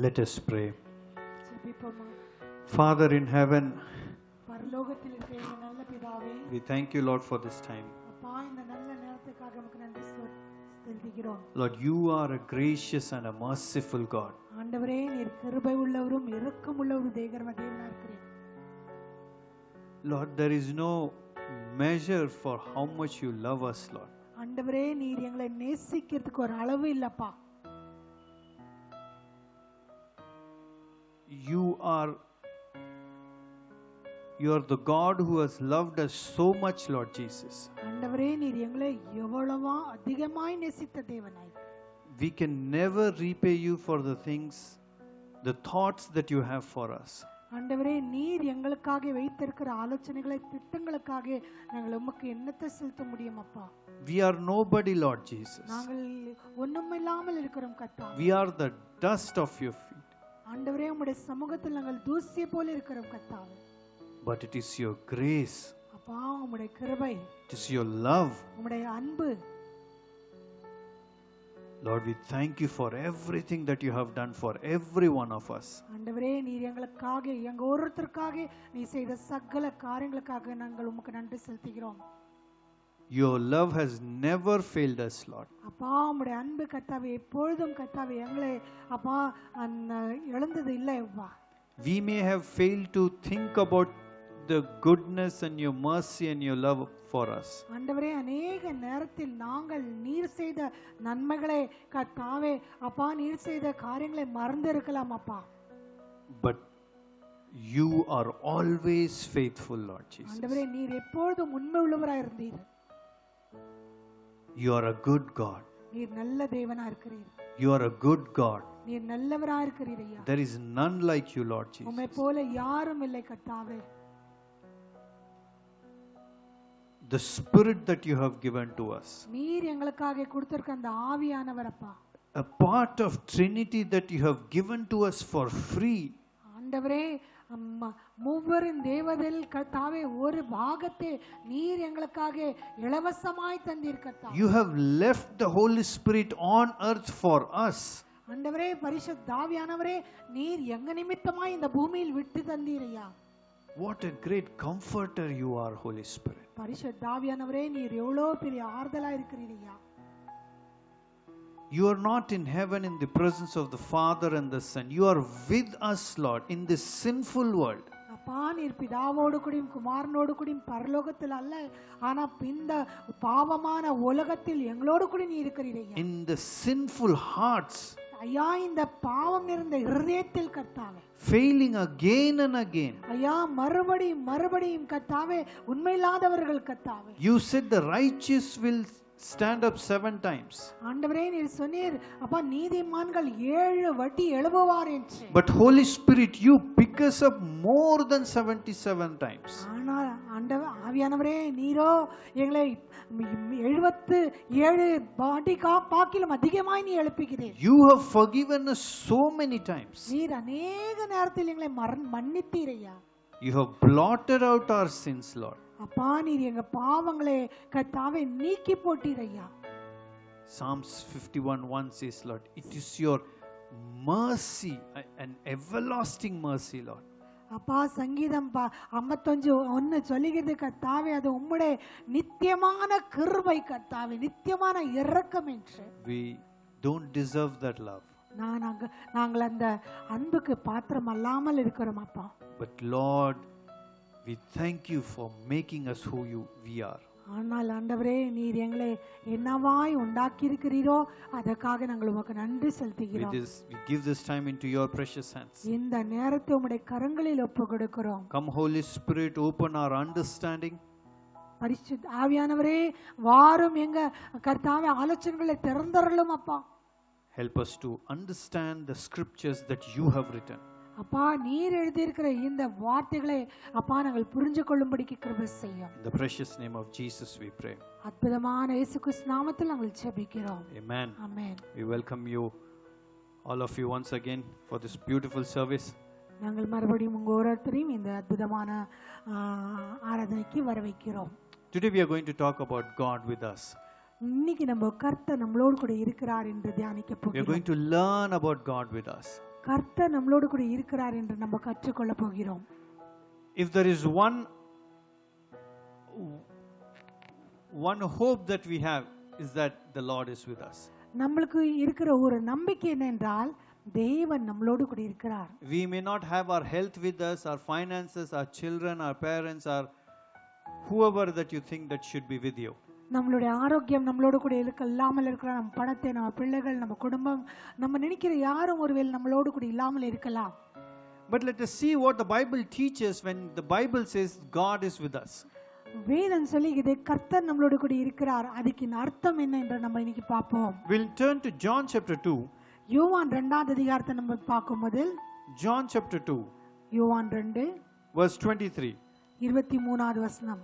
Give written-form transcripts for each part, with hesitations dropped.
Let us pray. Father in heaven, we thank you, Lord, for this time. Lord, you are a gracious and a merciful God. Lord, there is no measure for how much you love us, Lord. You are the God who has loved us so much, Lord Jesus. We can never repay you for the things, the thoughts that you have for us. ஆண்டவரே நீர் எங்களுக்காக வைத்திருக்கிற ஆலோசனைகளை திட்டங்களுக்காக நாங்கள் உமக்கு என்னத்தை செலுத்த முடியும் அப்பா? We are nobody, Lord Jesus. நாங்கள் ஒண்ணுமில்லாமல் இருக்கிறோம் கர்த்தாவே. We are the dust of your feet. ஆண்டவரே உம்முடைய சமூகத்தில் நாங்கள் தூசியை போல இருக்கிறோம் கர்த்தாவே. But it is your grace. அப்பா உம்முடைய கிருபை. It is your love. உம்முடைய அன்பு. Lord, we thank you for everything that you have done for every one of us. ஆண்டவரே நீர் எங்களுக்காக எங்க ஒவ்வொருத்தருக்காக நீ செய்த சகல காரியங்களுக்காக நாங்கள் உமக்கு நன்றி செலுத்துகிறோம். Your love has never failed us, Lord. அப்பா உம்முடைய அன்பு கர்த்தாவே எப்பொழுதும் கர்த்தாவே எங்களை அப்பா இழந்தது இல்லை அப்பா. We may have failed to think about the goodness and your mercy and your love for us. ஆண்டவரே अनेक நேரத்தில் நாங்கள் நீர் செய்த நன்மைகளை கர்த்தாவே அப்பா நீர் செய்த காரியங்களை மறந்து இருக்கலாம் அப்பா. But you are always faithful, Lord Jesus. ஆண்டவரே நீர் எப்பொழுதும் உண்மை உள்ளவராய் இருந்தீர். You are a good God. நீர் நல்ல தேவனா இருக்கிறீர். You are a good God. நீர் நல்லவராய் இருக்கிறீர் ஐயா. There is none like you, Lord Jesus. உம்மை போல யாரும் இல்லை கர்த்தாவே. The spirit that you have given to us, நீர் எங்களுக்காக கொடுத்திருக்க அந்த ஆவியானவர் அப்பா, a part of Trinity that you have given to us for free. ஆண்டவரே மூவரின் தேவதையில் கர்த்தாவே ஒரு பாகத்தை நீர் எங்களுக்காக இலவசமாய் தந்தீர் கர்த்தாவே. You have left the Holy Spirit on earth for us. ஆண்டவரே பரிசுத்த ஆவியானவரே நீர் எங்க நிமித்தமாய் இந்த பூமியில் விட்டு தந்தீர் ஐயா. What a great comforter you are, Holy Spirit. பரிசுத்த ஆவியானவரே நீர் எவ்வளவு பெரிய ஆறுதலா இருக்கிறீர் ஐயா. You are not in heaven in the presence of the Father and the Son. You are with us, Lord, in this sinful world. அப்பா நீர் பிதாவோடு கூடயும் குமாரனோடு கூடயும் பரலோகத்தில் அல்ல, ஆனா இந்த பாவமான உலகத்தில் எங்களோடு கூட நீ இருக்கிறீர் ஐயா. In the sinful hearts. ஐயா இந்த பாவம் நிறைந்த இதயத்தில் கர்த்தாவே, failing again and again. ஐயா மறுபடியும் மறுபடியும் கர்த்தாவே உண்மையில்லாதவர்கள் கர்த்தாவே. You said the righteous will stand up 7 times. ஆண்டவரே நீர் சொன்னீர் அப்பா நீதிமான்கள் 7 வாட்டி எழும்புவார் என்று. But Holy Spirit, you pick us up more than 77 times. ஆனால் ஆண்டவர் ஆவியானவரே நீரோ எங்களை 77 வாட்டி பாக்கிலும் அதிகமாய் நீ எழுப்புகிறீர். You have forgiven us so many times. நீர் अनेक நேரத்தில் எங்களை மன்னித்தீர் ஐயா. You have blotted out our sins, Lord. அப்பா நீர் எங்க பாவங்களை கர்த்தாவே நீக்கி போட்டீர் ஐயா. Psalms 51:1 says, Lord, it is your mercy, an everlasting mercy, Lord. அப்பா சங்கீதம் 51:1 சொல்லுகிறது கர்த்தாவே அது உம்முடைய நித்தியமான கிருபை கர்த்தாவே, நித்தியமான இரக்கம் என்று. We don't deserve that love. நாங்கள் அந்த அன்புக்கு பாத்திரம் அல்லாமல் இருக்கிறோம் அப்பா. But Lord, we thank you for making us who we are. ஆனால் ஆண்டவரே நீர் எங்களை என்னவாய் உண்டாக்கி இருக்கிறீரோ அதற்காக நாங்கள் உமக்கு நன்றி செலுத்துகிறோம். We give this time into your precious hands. இந்த நேரத்தை உம்முடைய கரங்களில் ஒப்புக்கொடுக்கிறோம். Come Holy Spirit, open our understanding. பரிசுத்த ஆவியானவரே வாரும் எங்க கர்த்தாவே ஆலோசனைகளை திறந்தருளும் அப்பா. Help us to understand the scriptures that you have written. அப்பா நீர் எழுதி இருக்கிற இந்த வார்த்தைகளை அப்பா நாங்கள் புரிந்து கொள்ளும்படிக்கு கிருபை செய்யும். In the precious name of Jesus we pray. அற்புதமான இயேசு கிறிஸ்து நாமத்தில் நாங்கள் ஜெபிக்கிறோம். Amen. Amen. We welcome you, all of you, once again for this beautiful service. நாங்கள் மறுபடியும் உங்க ஒவ்வொருத்தரையும் இந்த அற்புதமான ஆராதனைக்கு வரவேற்கிறோம். Today we are going to talk about God with us. இன்னைக்கு நம்ம கர்த்தர் நம்மளோடு கூட இருக்கிறார் என்று தியானிக்க போகிறோம். We are going to learn about God with us. கர்த்தர் நம்மளோடு கூட இருக்கிறார் என்று நம்ம கற்றுக்கொள்ள போகிறோம். If there is one hope that we have is that the Lord is with us. நம்மளுக்கு இருக்கிற ஒரு நம்பிக்கை என்னென்றால் தேவன் நம்மளோடு கூட இருக்கிறார். We may not have our health with us, our finances, our children, our parents, or whoever that you think that should be with you. நம்மளுடைய ஆரோக்கியம் நம்மளோடு கூட இல்லாமல் இருக்கலாம். நம்ம பணத்தை, நம்ம பிள்ளைகள், நம்ம குடும்பம், நம்ம நினைக்கிற யாரும் ஒருவேளை நம்மளோடு கூட இல்லாமல் இருக்கலாம். But let us see what the Bible teaches when the Bible says God is with us. வேதம் சொல்லுகிறது கர்த்தர் நம்மளோடு கூட இருக்கிறார். அதுக்கு அர்த்தம் என்ன என்று நம்ம இன்னைக்கு பார்ப்போம். We'll turn to John chapter 2. யோவான் 2வது அதிகாரத்தை நம்ம பார்க்கும்போது John chapter 2 யோவான் 2 verse 23. 23வது வசனம்.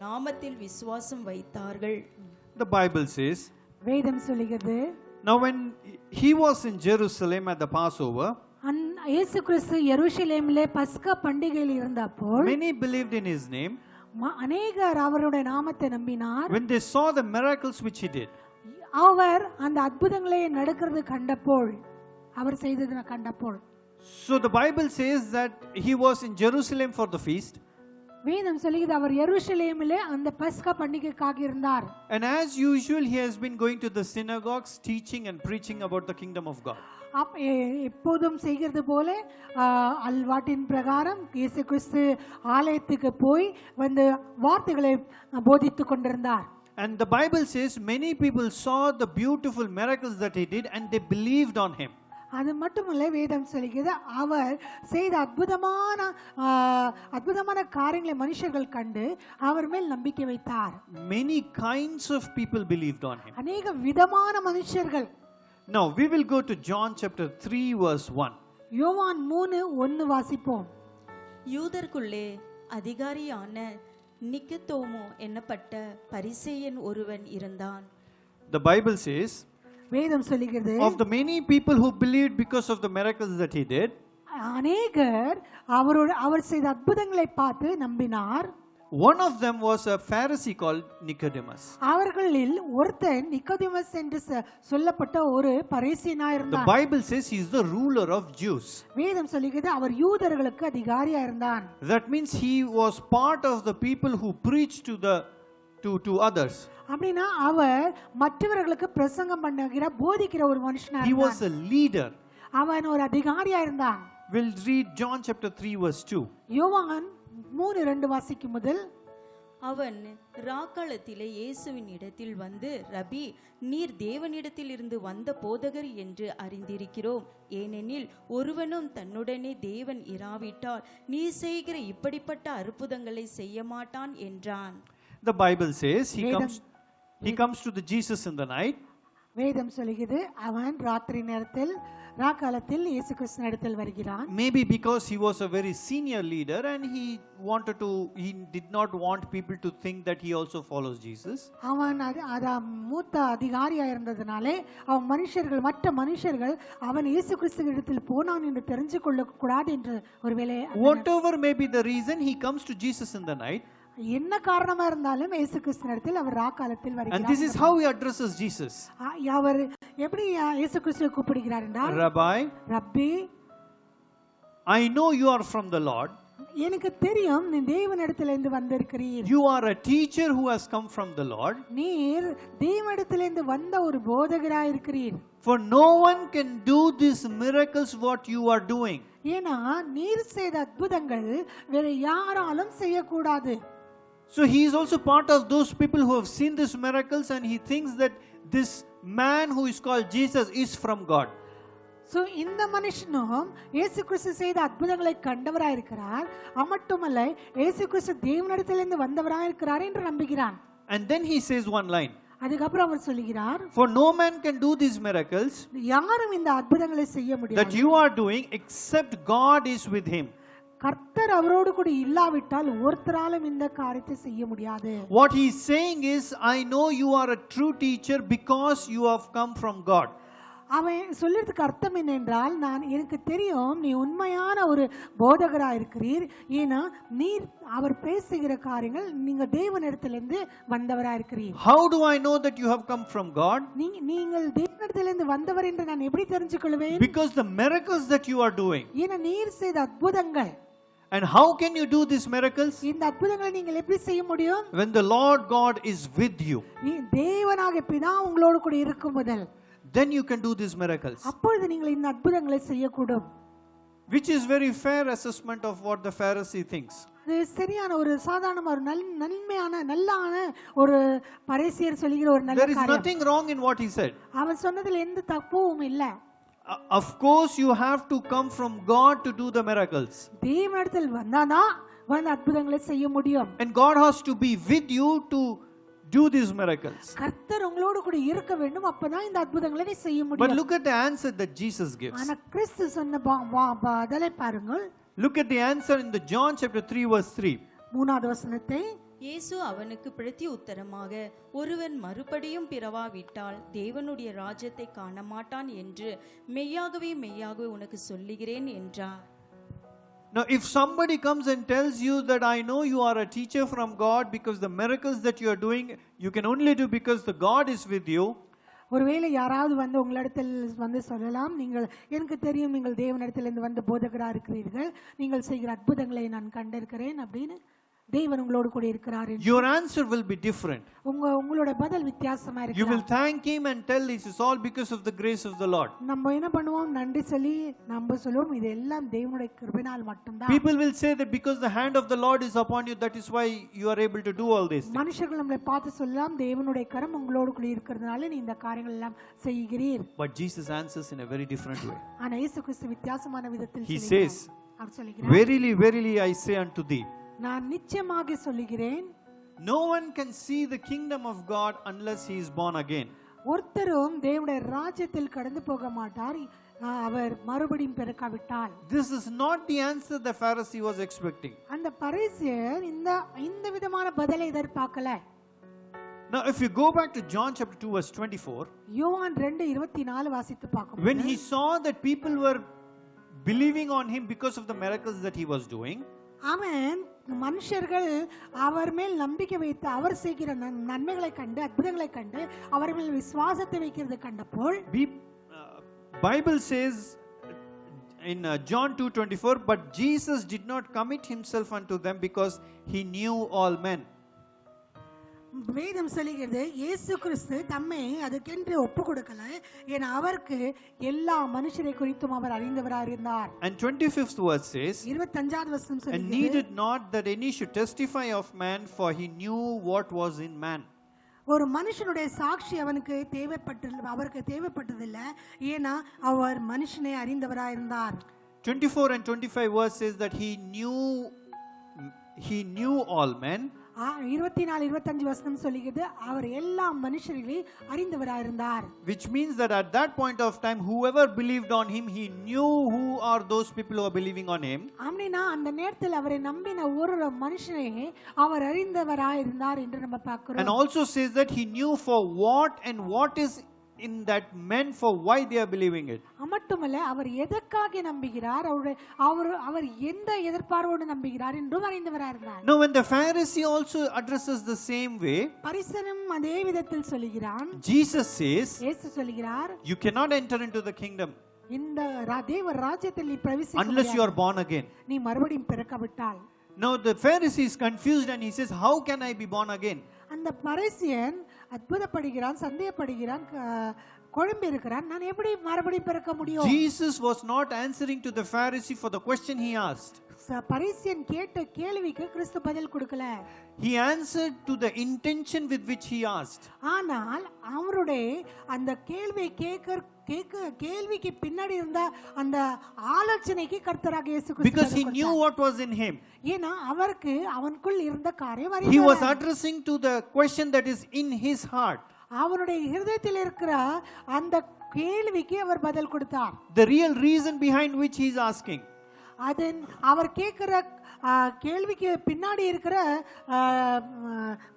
நாமத்தில் விசுவாசம் வைத்தார்கள். The Bible says, வேதம் சொல்லுகிறது, now when he was in Jerusalem at the Passover, இயேசு கிறிஸ்து எருசலேமிலே பஸ்கா பண்டிகையில் இருந்தപ്പോൾ many believed in his name. அநேகர் அவருடைய நாமத்தை நம்பினார். When they saw the miracles which he did, அவர் அந்த அற்புதங்களை நடக்கிறது கண்டപ്പോൾ, அவர் செய்ததை கண்டപ്പോൾ. So the Bible says that he was in Jerusalem for the feast. வேதம் சொல்லுகிறது அவர் எருசலேமிலே அந்த பஸ்கா பண்டிகைக்காக இருந்தார். And as usual he has been going to the synagogues teaching and preaching about the kingdom of God. எப்போதும் செய்கிறது போல அல்வாட்டின் பிரகாரம் இயேசு கிறிஸ்து ஆலயத்துக்கு போய் வந்து வார்த்தைகளை போதித்துக் கொண்டிருந்தார். And the Bible says many people saw the beautiful miracles that he did and they believed on him. அது மட்டுமல்ல, வேதம் சொல்கிறது அவர் செய்த அற்புதமான காரியங்களை மனுஷர்கள் கண்டு அவர் மேல் நம்பிக்கை வைத்தார். Many kinds of people believed on him. அநேக விதமான மனுஷர்கள். Now we will go to John chapter 3 verse 1. யோவான் 3:1 வாசிப்போம். யூதருக்குள்ளே அதிகாரியான நிக்கதோமு என்னப்பட்ட பரிசேயன் ஒருவன் இருந்தான். The Bible says, வேதம் சொல்லுகிறது, of the many people who believed because of the miracles that he did, அநேகர் அவர் செய்த அற்புதங்களை பார்த்து நம்பினார். one of them was a Pharisee called Nicodemus. அவர்களில் ஒருத்தன் நிக்கோதேமஸ் என்று சொல்லப்பட்ட ஒரு பரிசேயனாய் The இருந்தான். Bible says he is the ruler of Jews. வேதம் சொல்லுகிறது அவர் யூதர்களுக்கு அதிகாரியா இருந்தான். That means he was part of the people who preached to others. அப்படினா அவர் மற்றவர்களுக்கு பிரசங்கம் பண்ணுகிற போதிக்கிற ஒரு மனுஷனா He இருந்தான். was a leader. அவன் ஒரு அதிகாரியா இருந்தான். We'll read John chapter 3 verse 2. யோவான் 3:2 வாசிக்கும் முதல், அவன் ராக்காலத்திலே இயேசுவின் இடத்தில் வந்து, ரபி, நீர் தேவனிடத்தில் இருந்து வந்த போதகர் என்று அறிந்திருக்கிறோம். ஏனெனில் ஒருவனும் தன்னுடனே தேவன் இராவிட்டால் நீ செய்கிற இப்படிப்பட்ட அற்புதங்களை செய்ய மாட்டான் என்றான். The Bible says he comes to the Jesus in the night. வேதம் சொல்லுகிறது அவன் ராத்திரி நேரத்தில் ராக்காலத்தில் இயேசு கிறிஸ்துவினிடத்தில் வருகிறான். Maybe because he was a very senior leader and he did not want people to think that he also follows Jesus. அவன் மூத்த அதிகாரியா இருந்ததனாலே மற்ற மனுஷர்கள் அவன் இயேசு கிறிஸ்துவினிடத்தில் போனான் என்று தெரிந்து கொள்ள கூடாது என்று ஒருவேளை Whatever may be the reason, he comes to Jesus in the night. என்ன காரணமா இருந்தாலும் இயேசு கிறிஸ்துவினிடத்தில் அவர் ராக்காலத்தில் வருகிறார். And this is how he addresses Jesus. அவர் எப்படி இயேசு கிறிஸ்துவை கூப்பிடுகிறார் என்றால், Rabbi, ரப்பி, I know you are from the Lord. எனக்கு தெரியும் நீ தேவனிடத்திலிருந்து வந்திருக்கிறீர். You are a teacher who has come from the Lord. நீர் தேவனிடத்திலிருந்து வந்த ஒரு போதகராய் இருக்கிறீர். For no one can do these miracles what you are doing. ஏனா நீர் செய்த அற்புதங்கள் வேற யாராலும் செய்யக்கூடாது. So he is also part of those people who have seen these miracles and he thinks that this man who is called Jesus is from God. So இந்த மனுஷனும் இயேசு கிறிஸ்து செய்த அற்புதங்களை கண்டவராய் இருக்கிறார். மட்டுமல்ல இயேசு கிறிஸ்து தேவனிடத்திலிருந்து வந்தவராய் இருக்கிறார் என்று நம்புகிறான். And then he says one line. அதுக்கப்புறம் அவர் சொல்கிறார், For no man can do these miracles யாரும் இந்த அற்புதங்களை செய்ய முடியாது that you are doing except God is with him. கர்த்தர் அவரோடு கூட இல்லாவிட்டால் ஒருத்தராலும் இந்த காரியத்தை செய்ய முடியாது. What he is saying is, I know you are a true teacher because you have come from God. அவன் சொல்றதுக்கு அர்த்தம் என்னென்றால், நான் எனக்கு தெரியும் நீ உண்மையான ஒரு போதகராக இருக்கிறீர், ஏன்னா நீர் அவர் பேசுகிற காரியங்கள் நீங்க தேவனிடத்திலிருந்து வந்தவராக இருக்கிறீர். How do I know that you have come from God? நீங்கள் தேவனிடத்திலிருந்து வந்தவர் என்று நான் எப்படி தெரிஞ்சுக்கொள்வேன்? Because the miracles that you are doing. ஏன்னா நீர் செய்த அற்புதங்கள். And how can you do these miracles? இந்த அற்புதங்களை நீங்கள் எப்படி செய்ய முடியும்? When the Lord God is with you. தேவனாகிய பிதா உங்களோடு கூட இருக்கும் முதல். Then you can do these miracles. அப்பொழுது நீங்கள் இந்த அற்புதங்களை செய்யக்கூடும். Which is very fair assessment of what the Pharisee thinks. அது சரியான ஒரு சாதாரண ஒரு நன்மையான நல்லான ஒரு பரிசேயர் சொல்லுகிற ஒரு நல்ல There is காரியம். nothing wrong in what he said. அவர் சொன்னதில் எந்த தப்பும் இல்ல. Of course you have to come from God to do the miracles. தேவனிடத்தில் வந்தாதான் வந்து அற்புதங்களை செய்ய முடியும். And God has to be with you to do these miracles. கர்த்தர் உங்களோடு கூட இருக்க வேண்டும், அப்பதான் இந்த அற்புதங்களை நீ செய்ய But முடியும். look at the answer that Jesus gives. ஆனா கிறிஸ்து சொன்ன பதிலை பாருங்கள். Look at the answer in the John chapter 3 verse 3. 3வது வசனத்தை. இயேசு அவனுக்கு பிரதி உத்தரமாக, ஒருவன் மறுபடியும் பிறவாவிட்டால் தேவனுடைய ராஜ்யத்தை காண மாட்டான் என்று மெய்யாகவே மெய்யாகவே உனக்கு சொல்லுகிறேன் என்றார். Now if somebody comes and tells you that I know you are a teacher from God because the miracles that you are doing you can only do because the God is with you. ஒருவேளை யாராவது வந்து உங்களிடத்தில் வந்து சொல்லலாம், நீங்கள் எனக்கு தெரியும் நீங்கள் தேவனிடத்திலிருந்து வந்து போதகராக இருக்கிறீர்கள், நீங்கள் செய்கிற அற்புதங்களை நான் கண்டிருக்கிறேன் அப்படின்னு தேவன் உங்களோடு கூட இருக்கிறார். Your answer will be different. உங்களோட பதில் வித்தியாசமா You will இருக்கும். thank him and tell this is all because of the grace of the Lord. நம்ம என்ன பண்ணுவோம், நன்றி சொல்லி நம்ம சொல்லுவோம் இது எல்லாம் தேவனுடைய கிருபையினால் மட்டும்தான். People will say that because the hand of the Lord is upon you, that is why you are able to do all this. மனுஷர்கள் நம்மளை பார்த்து சொல்லலாம், தேவனுடைய கரம் உங்களோடு கூட இருக்கிறதுனால நீ இந்த காரியங்கள் எல்லாம் செய்கிறீர். But Jesus answers in a very different way. ஆனா இயேசு கிறிஸ்து வித்தியாசமான விதத்தில் He சொல்கிறார். says, அவர் சொல்கிறார், Verily, verily I say unto thee, நான் நிச்சயமாக சொல்லுகிறேன், no one can see the kingdom of God unless he is born again. ஒருத்தரும் தேவனுடைய ராஜ்யத்தில் கடந்து போக மாட்டார் அவர் மறுபடியும் பிறக்காவிட்டால். This is not the answer the Pharisee was expecting. அந்த பரிசேயர் இந்த விதமான பதிலை எதிர்பார்க்கல. Now if you go back to John chapter 2 verse 24, யோவான் 2:24 வாசித்து பார்க்கும்போது, when he saw that people were believing on him because of the miracles that he was doing, அவன் மனுஷர்கள் அவர் மேல் நம்பிக்கை வைத்து அவர் செய்கிற நன்மைகளை கண்டு அற்புதங்களை கண்டு அவர் மேல் விசுவாசத்தை வைக்கிறது கண்டபோல், Bible says in John 2:24, but Jesus did not commit himself unto them because he knew all men. வேதம் சொல்லுகிறது இயேசு கிறிஸ்து தம்மை அதுக்கென்று ஒப்பு கொடுக்கல, ஏன்னா அவருக்கு எல்லா மனுஷரை குறித்தும் அவர் அறிந்தவராக இருந்தார். And 25th verse says, 25வது வசனம் and சொல்லுகிறது, needed not that any should testify of man, for he knew what was in man. ஒரு மனுஷனுடைய சாட்சி அவருக்கு தேவைப்பட்டதில்லை, ஏன்னா அவர் மனுஷனை அறிந்தவராக இருந்தார். 24 and 25 verse says that he knew all men. 24-25 வசனம் சொல்லுகிறது அவர் எல்லா மனுஷர்களையும் அறிந்தவராக இருந்தார். Which means that at that point of time, whoever believed on him, he knew who are those people who are believing on him. அப்படினா அந்த நேரத்தில் அவரை நம்பின ஒரு மனுஷனை அவர் அறிந்தவராக இருந்தார் என்று நம்ம பார்க்கிறோம். And also says that he knew for what and what is in that men, for why they are believing it. மட்டுமல்ல அவர் எதற்காக நம்புகிறார், அவர் எந்த எதிர்பார்ப்போடு நம்புகிறார் என்றும் அறிந்தவராக இருந்தார். Now when the Pharisee also addresses the same way, பரிசேயனும் அதே விதத்தில் சொல்கிறான். Jesus says, இயேசு சொல்கிறார், you cannot enter into the kingdom இந்த தேவ ராஜ்யத்தில் நீ பிரவேசிக்க unless you are born again. நீ மறுபடியும் பிறக்காவிட்டால். Now the Pharisee is confused and he says, how can I be born again? அந்த பரிசேயன் அற்புதப்படுகிறான், சந்தேகப்படுகிறான், குழம்பி இருக்கிறான், நான் எப்படி மறுபடியும் பிறக்க முடியும்? Jesus was not answering to the Pharisee for the question he asked. பரிசேயன் கேட்ட கேள்விக்கு கிறிஸ்து பதில் கொடுக்கல. He answered to the intention with which he asked. ஆனால் அவருடைய அந்த கேள்விக்கு பின்னாடி இருந்த அந்த ஆலோசனைக்கு கர்த்தராக இயேசு கிறிஸ்து Because he knew what was in him. ஏன்னா அவருக்கு அவனுக்குள் இருந்த காரியம் He was addressing to the question that is in his heart. அவருடைய இதயத்தில் இருக்கிற அந்த கேள்விக்கு அவர் பதில் கொடுத்தார். The real reason behind which he is asking. அதன் அவர் கேட்கிற கேள்விக்கு பின்னாடி இருக்கிற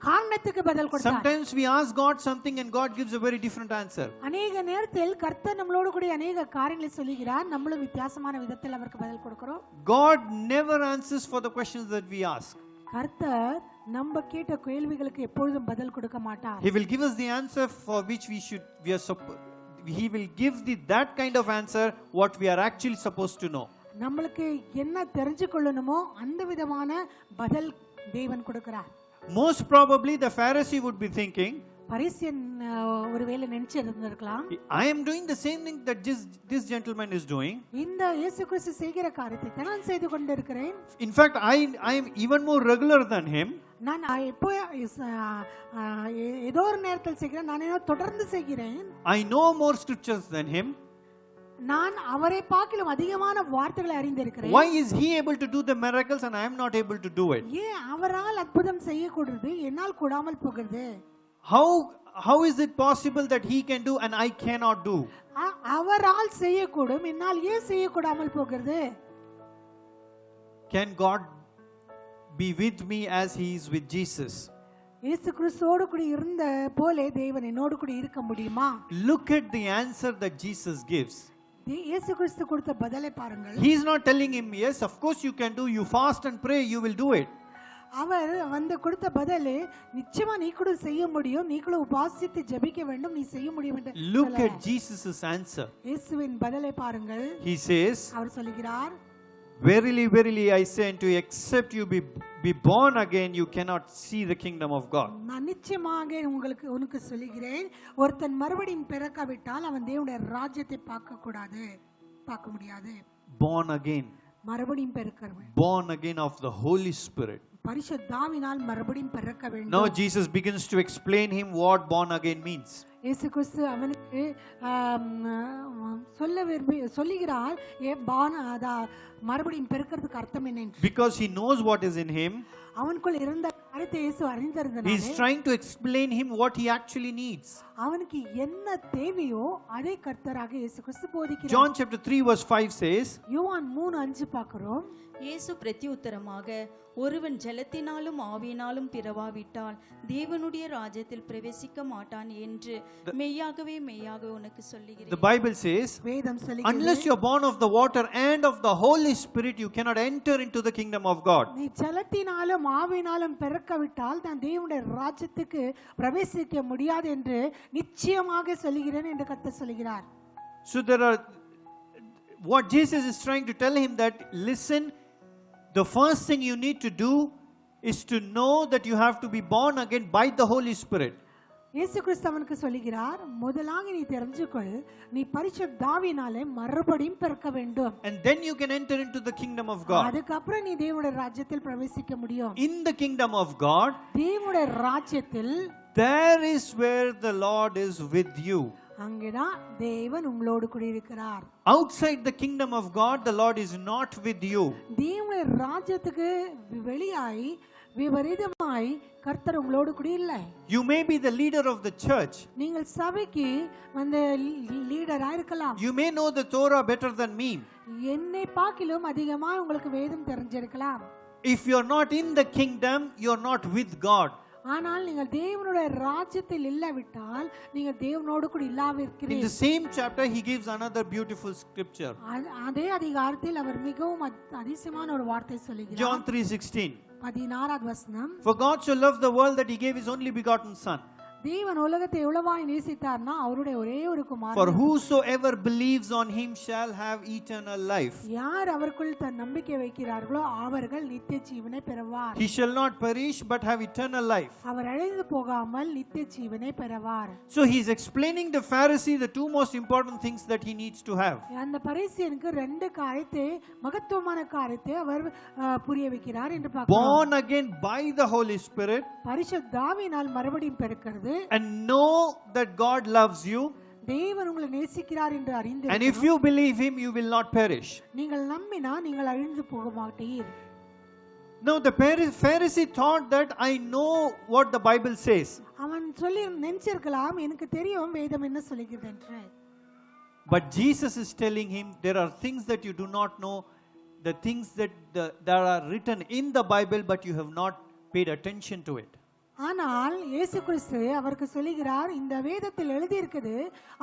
காரணத்துக்கு பதில் கொடுத்தார். Sometimes we ask God something and God gives a very different answer. அநேக நேரத்தில் கர்த்தர் நம்மளோடு கூட அநேக காரியங்களை சொல்லுகிறார், நம்மளும் வித்தியாசமான விதத்தில் அவருக்கு பதில் கொடுக்கிறோம். God never answers for the questions that we ask. கர்த்தர் நம்ம கேட்ட கேள்விகளுக்கு எப்பொழுதும் பதில் கொடுக்க மாட்டார். He will give us the answer for which He will give that kind of answer what we are actually supposed to know. நம்மளுக்கு என்ன தெரிஞ்சு கொள்ளணுமோ அந்த விதமான பதில் தேவன் கொடுக்கிறார். Most probably the Pharisee would be thinking, பரிசேயன் ஒருவேளை நினைச்சு இருந்திருக்கலாம், I am doing the same thing that this gentleman is doing. இந்த இயேசு கிறிஸ்து செய்கிற காரியத்தை நான் செய்து கொண்டிருக்கிறேன். In fact, I am even more regular than him. நான் எப்போ ஏதோ ஒரு நேரத்தில் செய்கிறேன், நான் ஏதோ தொடர்ந்து செய்கிறேன். I know more scriptures than him. நான் அவரை பார்க்கிலும் அதிகமான வார்த்தைகளை அறிந்திருக்கிறேன். Why is he able to do the miracles and I am not able to do it? ஏன் அவரால் அற்புதம் செய்யக்கூடாது, என்னால் கூடாமல் போகிறது? How is it possible that he can do and I cannot do? அவரால் செய்யக்கூடும், என்னால் ஏன் செய்யக்கூடாமல் போகிறது? Can God be with me as he is with Jesus? இயேசு கிறிஸ்துவோடு கூட இருந்த போல தேவன் என்னோடு கூட இருக்க முடியுமா? Look at the answer that Jesus gives. இயேசு கிறிஸ்து கொடுத்த பதிலை பாருங்கள். He is not telling him, yes, of course you can do, you fast and pray, you will do it. அவர் கொடுத்த பதிலே, நிச்சயமா நீ கூட செய்ய முடியும், நீ கூட உபாசித்து ஜெபிக்க வேண்டும், நீ செய்ய முடியும் என்று. Look at Jesus' answer. இயேசுவின் பதிலை பாருங்கள். He says, அவர் சொல்கிறார், verily, verily, I say unto you, except you be born again, you cannot see the kingdom of God. நான் நிச்சயமாக உனக்கு சொல்கிறேன், ஒருத்தன் மறுபடியும் பிறக்காவிட்டால் அவன் தேவனுடைய ராஜ்யத்தை பார்க்க முடியாது. Born again. மறுபடியும் பிறக்கிறவன். Born again of the Holy Spirit. பரிசுத்தாவினால் மறுபடியும் பிறக்க வேண்டும். Now Jesus begins to explain him what born again means. இயேசு கிறிஸ்து அவனுக்கு சொல்லுகிறார், மறுபடியும் பிறக்கிறதுக்கு அர்த்தம் என்ன? Because he knows what is in him. அவனுக்குள் இருந்த காரியத்தை இயேசு அறிந்திருந்தார். He is trying to explain him what he actually needs. அவனுக்கு என்ன தேவையோ அதை கர்த்தராக இயேசு கிறிஸ்து போதிக்கிறார். John chapter 3 verse 5 says, யோவான் 3:5 பார்க்கிறோம். இயேசு பிரதியுத்தரமாக, ஒருவன் ஜலத்தினாலும் ஆவியினாலும் பிறவாவிட்டால் தேவனுடைய ராஜ்யத்தில் பிரவேசிக்க மாட்டான் என்று மெய்யாகவே உனக்கு சொல்லுகிறேன். The Bible says, வேதம் சொல்லுகிறது, unless you are born of the water and of the Holy Spirit, you cannot enter into the kingdom of God. நீ ஜலத்தினாலும் ஆவியினாலும் பிறக்காவிட்டால் நான் தேவனுடைய ராஜ்யத்துக்கு பிரவேசிக்க முடியாது என்று நிச்சயமாக சொல்லுகிறேன் என்று கர்த்தர் சொல்கிறார். So what Jesus is trying to tell him that, listen, the first thing you need to do is to know that you have to be born again by the Holy Spirit. இயேசு கிறிஸ்து அவனுக்கு சொல்கிறார், முதலாக நீ தெரிஞ்சுக்கொள், நீ பரிசுத்தாவினாலே மறுபடியும் பிறக்க வேண்டும். And then you can enter into the kingdom of God. அதுக்கு அப்புறம் நீ தேவனுடைய ராஜ்யத்தில் பிரவேசிக்க முடியும். In the kingdom of God, தேவனுடைய ராஜ்யத்தில், there is where the Lord is with you. அங்கேதான் தேவன் உங்களோடு கூட இருக்கிறார். Outside the kingdom of God, the Lord is not with you. தேவனுடைய ராஜ்யத்துக்கு வெளியாய் விபரீதமாய் கர்த்தர் உங்களோடு கூட இல்லை. You may be the leader of the church. நீங்கள் சபைக்கு அந்த லீடரா இருக்கலாம். You may know the Torah better than me. என்னை பார்க்கிலும் அதிகமாக உங்களுக்கு வேதம் தெரிஞ்சிருக்கலாம். If you are not in the kingdom, you are not with God. ஆனால் நீங்கள் தேவனுடைய ராஜ்யத்தில் இல்லாவிட்டால் நீங்கள் தேவனோடு கூட இல்லாவிருக்கிறீர்கள். In the same chapter he gives another beautiful scripture. அதே அதிகாரத்தில் அவர் மிகவும் அதிசயமான ஒரு வார்த்தை சொல்லுகிறார். John 3:16. 16வது வசனம். For God so loved the world that he gave his only begotten son. தேவன் உலகத்தை எவ்வளவாய் நேசித்தார்னா அவருடைய ஒரே ஒரு குமாரன். For whosoever believes on him shall have eternal life. யார் அவருக்குள் தன் நம்பிக்கை வைக்கிறார்களோ அவர்கள் நித்திய ஜீவனை பெறுவார். He shall not perish but have eternal life. அவர் அழிந்து போகாமல் நித்திய ஜீவனை பெறுவார். So he is explaining the Pharisee the two most important things that he needs to have. அந்த பரிசேயனுக்கு ரெண்டு காரியத்தை, மகத்துவமான காரியத்தை அவர் புரிய வைக்கிறார் என்று பார்க்கிறோம். Born again by the Holy Spirit. பரிசுத்தாவினால் மறுபடியும் பிறக்கிறது. And know that God loves you. தேவன் உங்களை நேசிக்கிறார் என்று அறிந்து, And if you believe him, you will not perish. நீங்கள் நம்பினா நீங்கள் அழிந்து போக மாட்டீர். Now the Pharisee thought that I know what the Bible says. அவன் சொல்லி நினைச்சிருக்கலாம், எனக்கு தெரியும் வேதம் என்ன சொல்லுகிறது என்று. But Jesus is telling him there are things that you do not know the things that are written in the Bible, but you have not paid attention to it. ஆனால் இயேசு கிறிஸ்து அவருக்கு சொல்லுகிறார், இந்த வேதத்தில் எழுதி இருக்குது,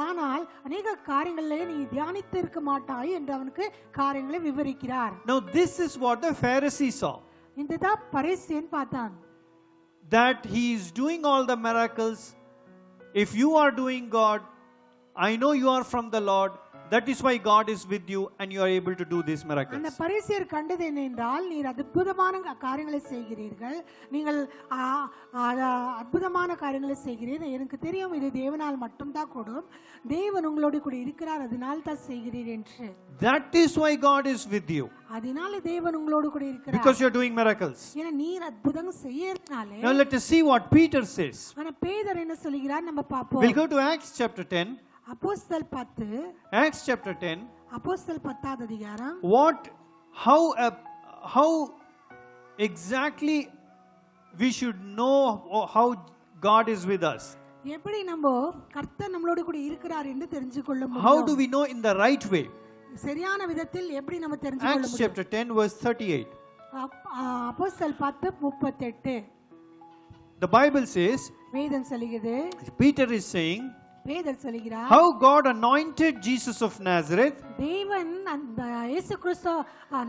ஆனால் அநேக காரியங்களை நீ தியானித்து இருக்க மாட்டாய் என்று அவனுக்கு காரியங்களை விவரிக்கிறார். Now this is what the Pharisee saw, இதுதான் பரிசேயன் பார்த்தான். that he is doing all the miracles. If you are doing God, I know you are from the Lord. That is why God is with you and you are able to do these miracles. அந்த பரிசேயர் கண்டது என்னென்றால், நீர் அற்புதமான காரியங்களை செய்கிறீர்கள், நீங்கள் அற்புதமான காரியங்களை செய்கிறீர்கள், எனக்கு தெரியும் இது தேவனால் மட்டும்தான் கூடும், தேவன் உங்களோடு கூட இருக்கிறார், அதனால் தான் செய்கிறீர் என்று. That is why God is with you, அதனால தேவன் உங்களோடு கூட இருக்கிறார், because you are doing miracles. ஏன்னா நீர் அற்புதம் செய்யறதுனாலே. Now let us see what Peter says. ஆனா பேதர் என்ன சொல்கிறார் நம்ம பாப்போம். We'll go to Acts chapter 10. அப்போஸ்தலர் 10, Acts chapter 10. அப்போஸ்தலர் 10வது அதிகாரம். How exactly we should know how God is with us? எப்படி நம்ம கர்த்தர் நம்மளோடு கூட இருக்கிறார் என்று தெரிந்து கொள்ள முடியும்? How do we know in the right way? சரியான விதத்தில் எப்படி நம்ம தெரிந்து கொள்ள Acts முடியும்? chapter 10 verse 38. அப்போஸ்தலர் 10:38. The Bible says, வேதம் சொல்கிறது, Peter is saying, பேதர் சொல்கிறார், how God anointed Jesus of Nazareth தேவன் அந்த இயேசு கிறிஸ்து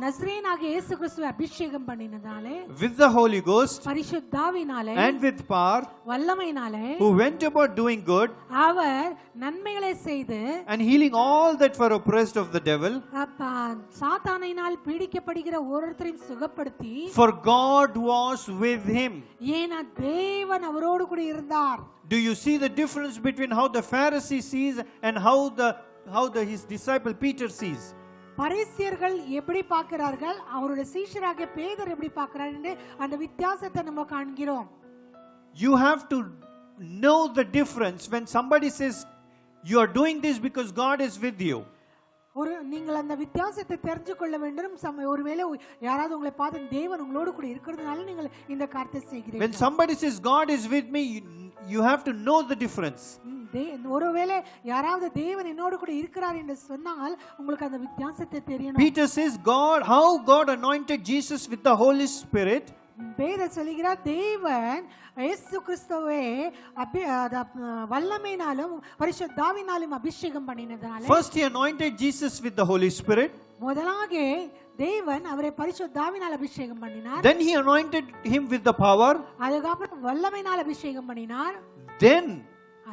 நசரேயனாகிய இயேசு கிறிஸ்துவை அபிஷேகம் பண்ணினதாலே, with the Holy Ghost பரிசுத்தாவினாலே and with power, வல்லமையினாலே, who went about doing good அவர் நன்மைகளை செய்து and healing all that were oppressed of the devil, சாத்தானினால் பீடிக்கப்படுகிற ஒவ்வொருத்தரையும் சுகப்படுத்தி, for God was with him. ஏனா தேவன் அவரோடு கூட இருந்தார். Do you see the difference between how the Pharisee sees and how his disciple Peter sees? பரிசேயர்கள் எப்படி பார்க்கிறார்கள், அவருடைய சீஷராகிய பேதர் எப்படி பார்க்கிறார் என்று அந்த வித்தியாசத்தை நம்ம காண்கிறோம். You have to know the difference when somebody says you are doing this because God is with you. நீங்கள் அந்த வித்தியாசத்தை தெரிஞ்சு கொள்ள வேண்டும். ஒருவேளை யாராவது உங்களை பார்த்து தேவன் உங்களோடு கூட இருக்கிறதுனால நீங்கள் இந்த காரியத்தை செய்கிறீர்கள். When somebody says God is with me, you have to know the difference. ஒருவேளை யாராவது தேவன் என்னோடு கூட இருக்கிறார் என்று சொன்னால் உங்களுக்கு அந்த வித்தியாசத்தை தெரியணும். Peter says how God anointed Jesus with the Holy Spirit. Peter சொல்கிறார், தேவன் இயேசு கிறிஸ்துவை வல்லமையினாலும் பரிசுத்தாவினாலும் அபிஷேகம் பண்ணினதால, First he anointed Jesus with the Holy Spirit. முதலாக தேவன் அவரை பரிசுத்தாவினால் அபிஷேகம் பண்ணினார். Then he anointed him with the power. அதுக்கப்புறம் வல்லமையினால் அபிஷேகம் பண்ணினார். Then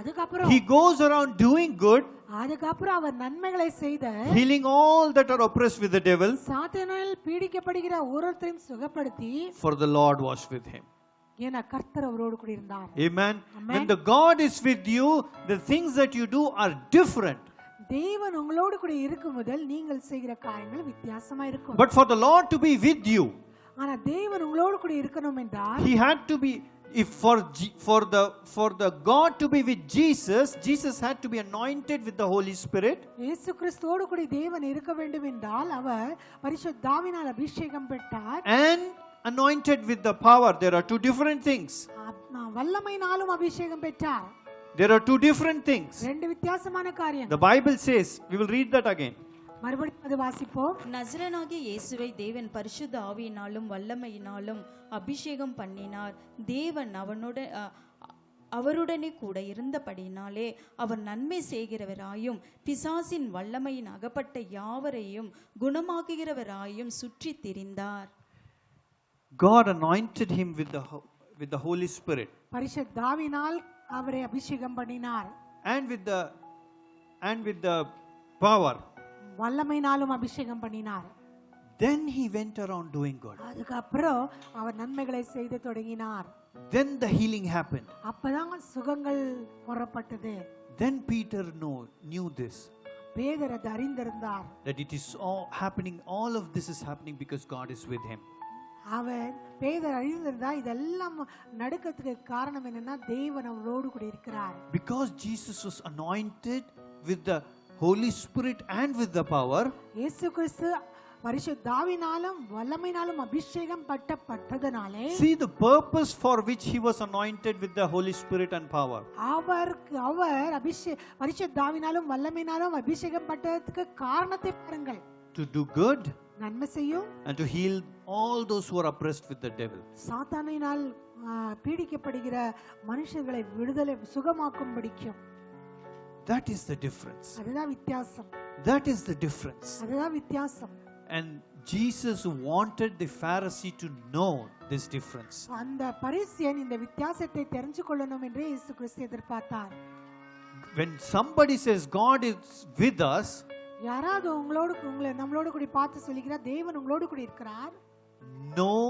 அதுக்கப்புறம் he goes around doing good, அதுக்கப்புறம் அவர் நன்மைகளை செய்த, healing all that are oppressed with the devil, சாத்தானால் பீடிக்கப்படுகிற ஒவ்வொருத்தரையும் சுகப்படுத்தி, for the Lord was with him. ஏனா கர்த்தர் அவரோடு கூட இருந்தார். Amen. When the God is with you, the things that you do are different. தேவன் உங்களோடு கூட இருக்கும்போது நீங்கள் செய்கிற காரியங்கள் வித்தியாசமா இருக்கும். But for the Lord to be with you, ஆனா தேவன் உங்களோடு கூட இருக்கணும் என்றால், he had to be, if for the God to be with Jesus had to be anointed with the Holy Spirit. இயேசு கிறிஸ்துவோடு கூட தேவன் இருக்க வேண்டும் என்றால் அவர் பரிசுத்தாவினால் அபிஷேகம் பெற்றார், and anointed with the power. There are two different things. வல்லமையினாலும் அபிஷேகம் பெற்றார். There are two different things. ரெண்டு வித்தியாசமான காரியம். The Bible says, we will read that again. மறுபடியும் அது வாசிப்போம். நசரேயனாகிய இயேசுவை தேவன் பரிசுத்த ஆவியினாலும் வல்லமையினாலும் அபிஷேகம் பண்ணினார். தேவன் அவருடனே கூட இருந்தபடினாலே அவர் நன்மை செய்கிறவராயும் பிசாசின் வல்லமையின் அகப்பட்ட யாவரையும் குணமாக்குகிறவராயும் சுற்றி திரிந்தார். God anointed him with the Holy Spirit. பரிசுத்தாவினால் அவரை அபிஷேகம் பண்ணினார். And with the power. வல்லமையினாலும் அபிஷேகம் பண்ணினார். Then he went around doing good. அதுக்கப்புறம் அவர் நன்மைகளை செய்து தொடங்கினார். Then the healing happened. அப்பதான் சுகங்கள் புறப்பட்டது. Then Peter knew this. Peter அதை அறிந்திருந்தார். That it is all of this is happening because God is with him. அவர் பேதர் அறிந்திருந்தா இதெல்லாம் நடக்கிறதுக்கு காரணம் என்னன்னா தேவன் அவரோடு கூட இருக்கிறார். Because Jesus was anointed with the Holy Spirit and with the power. இயேசு கிறிஸ்து பரிசுத்தாவினாலும் வல்லமையினாலும் அபிஷேகம் பட்டதனாலே, see the purpose for which he was anointed with the Holy Spirit and power. அவர் பரிசுத்தாவினாலும் வல்லமையினாலும் அபிஷேகம் பட்டதற்கு காரணத்தை பாருங்கள். To do good. நன்மை செய்யும் and to heal all those who are oppressed with the devil. சாத்தானினால் பீடிக்கப்படுகிற மனுஷர்களை விடுதலை சுகமாக்கும்படிக்கும். That is the difference. அதுதான் வித்தியாசம். That is the difference. அதுதான் வித்தியாசம். And Jesus wanted the Pharisee to know this difference. அந்த பரிசேயன் இந்த வித்தியாசத்தை தெரிந்து கொள்ளணும் என்று இயேசு கிறிஸ்து எதிர்பார்த்தார். When somebody says God is with us, யாராவது நம்மளோடு கூட பார்த்து சொல்லிக்கிறார் தேவன் உங்களோடு கூட இருக்கிறார், know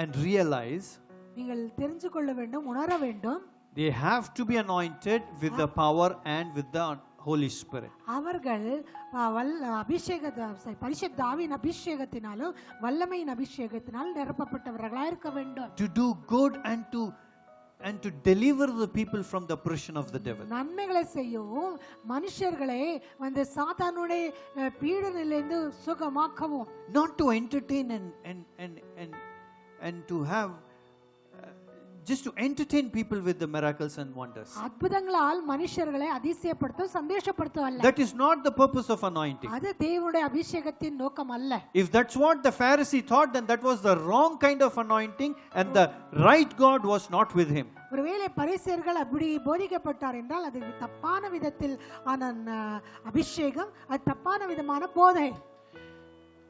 and realize நீங்கள் தெரிந்து கொள்ள வேண்டும், உணர வேண்டும். They have to be anointed with the power and with the Holy Spirit. அவர்கள் பரிசுத்த ஆவியின் அபிஷேகத்தினாலும் வல்லமையின் அபிஷேகத்தினால் நிரப்பப்பட்டவர்களாக இருக்க வேண்டும். To do good and to deliver the people from the oppression of the devil. நன்மைகளை செய்யவும் மனுஷர்களை அந்த சாத்தானுடைய பீடனிலிருந்து சுகமாக்கவும். Not to entertain and to have just to entertain people with the miracles and wonders. அற்புதங்களால் மனுஷர்களை அதிசயப்படுத்த சந்தோஷப்படுத்த அல்ல. That is not the purpose of anointing. அது தேவனுடைய அபிஷேகத்தின் நோக்கம் அல்ல. If that's what the Pharisee thought, then that was the wrong kind of anointing and the right God was not with him. ஒருவேளை பரிசேயர்கள் அப்படி போதிக்கப்பட்டார் என்றால் அது தப்பான விதத்தில் ஆன அபிஷேகம், அது தப்பான விதமான போதை.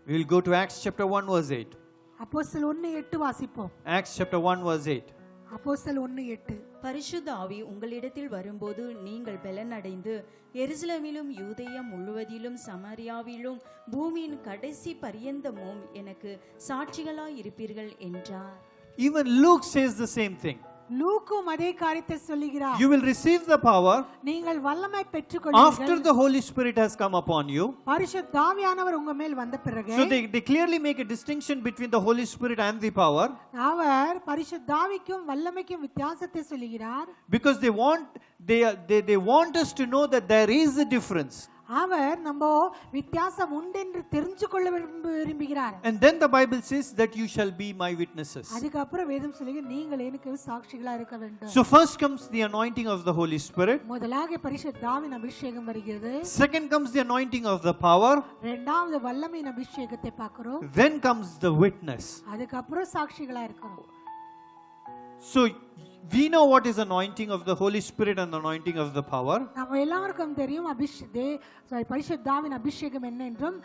We will go to Acts chapter 1 verse 8. அப்போஸ்தலர் 1:8 வாசிப்போம். Acts chapter 1 verse 8. அப்போஸ்தலர் 1:8. பரிசுத்த ஆவி உங்களிடத்தில் வரும்போது நீங்கள் பலனடைந்து எருசலேமிலும் யூதேயா முழுவதிலும் சமாரியாவிலும் பூமியின் கடைசி பரியந்தமும் எனக்கு சாட்சிகளாய் இருப்பீர்கள் என்றார். Even Luke says the same thing. லூக்கும் அதே காரியத்தை சொல்லுகிறார். You will receive the power நீங்கள் வல்லமை பெற்றுக்கொள்வீர்கள் after the Holy Spirit has come upon you. பரிசுத்த ஆவியானவர் உங்க மேல் வந்த பிறகு. So they clearly make a distinction between the Holy Spirit and the power. அவர் பரிசுத்த ஆவிக்கும் வல்லமைக்கும் வித்தியாசத்தை சொல்லுகிறார். Because they want us to know that there is a difference. அவர் நம்ம வித்தியாசம் உண்டு என்று தெரிந்து கொள்ள விரும்புகிறார். And then the Bible says that you shall be my witnesses. அதுக்கு அப்புறம் வேதம் சொல்லுகிறது நீங்கள் எனக்கு சாட்சிகளா இருக்க வேண்டும். So first comes the anointing of the Holy Spirit. முதலாக பரிசுத்த ஆவியின் அபிஷேகம் வருகிறது. Second comes the anointing of the power. இரண்டாவது வல்லமையின் அபிஷேகத்தை பார்க்கிறோம். Then comes the witness. அதுக்கு அப்புறம் சாட்சிகளா இருக்கிறோம். So we know what is anointing of the Holy Spirit and the anointing of the power. நம்ம எல்லாருக்கும் தெரியும் பரிசுத்த ஆவியின் அபிஷேகம் என்ன என்றும்